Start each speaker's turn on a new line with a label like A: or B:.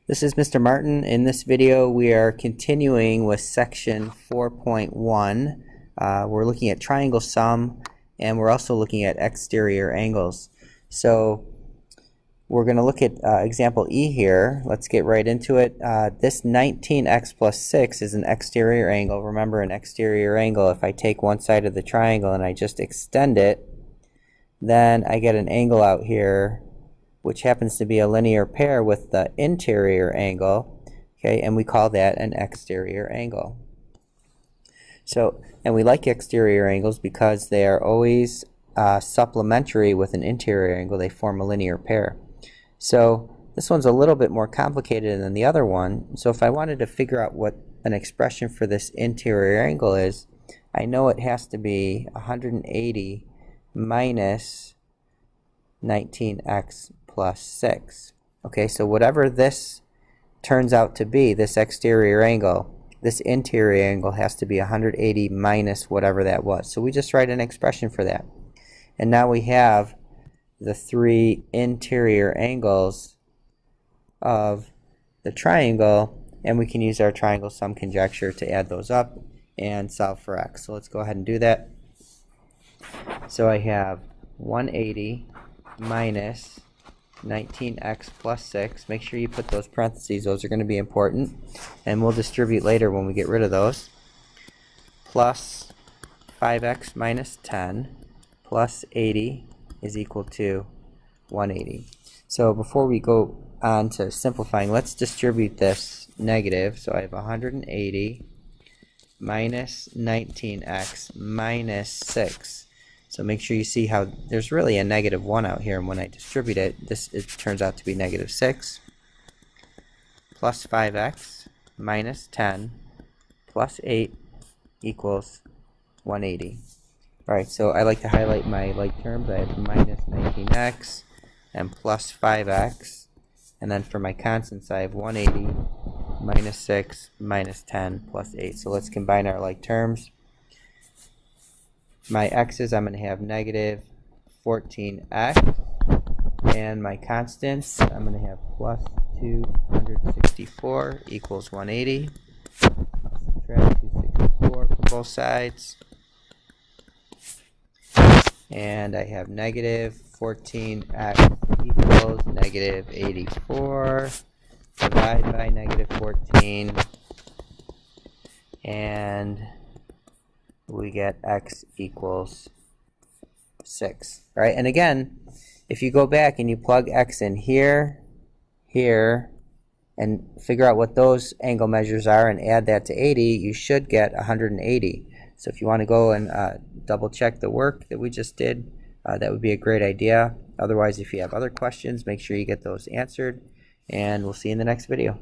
A: This is Mr. Martin. In this video we are continuing with section 4.1. We're looking at triangle sum, and we're also looking at exterior angles. So we're going to look at example E here. Let's get right into it. This 19x plus 6 is an exterior angle. Remember, an exterior angle, if I take one side of the triangle and I just extend it, then I get an angle out here which happens to be a linear pair with the interior angle, okay, and we call that an exterior angle. So, and we like exterior angles because they are always supplementary with an interior angle. They form a linear pair. So this one's a little bit more complicated than the other one. So if I wanted to figure out what an expression for this interior angle is, I know it has to be 180 minus 19x plus 6. Okay, so whatever this turns out to be, this exterior angle, this interior angle has to be 180 minus whatever that was. So we just write an expression for that. And now we have the three interior angles of the triangle, and we can use our triangle sum conjecture to add those up and solve for x. So let's go ahead and do that. So I have 180 minus 19x plus 6. Make sure you put those parentheses. Those are going to be important, and we'll distribute later when we get rid of those. Plus 5x minus 10 plus 80 is equal to 180. So before we go on to simplifying, let's distribute this negative. So I have 180 minus 19x minus 6. So make sure you see how there's really a negative 1 out here, and when I distribute it, it turns out to be negative 6 plus 5x minus 10 plus 8 equals 180. Alright, so I like to highlight my like terms. I have minus 19x and plus 5x, and then for my constants I have 180 minus 6 minus 10 plus 8. So let's combine our like terms. My x's, I'm going to have negative 14x, and my constants, I'm going to have plus 264 equals 180. I'll subtract 264 from both sides, and I have negative 14x equals negative 84. Divide by negative 14, and we get x equals 6. All right, and again, if you go back and you plug x in here, here, and figure out what those angle measures are and add that to 80, you should get 180. So if you want to go and double check the work that we just did, that would be a great idea. Otherwise, if you have other questions, make sure you get those answered, and we'll see you in the next video.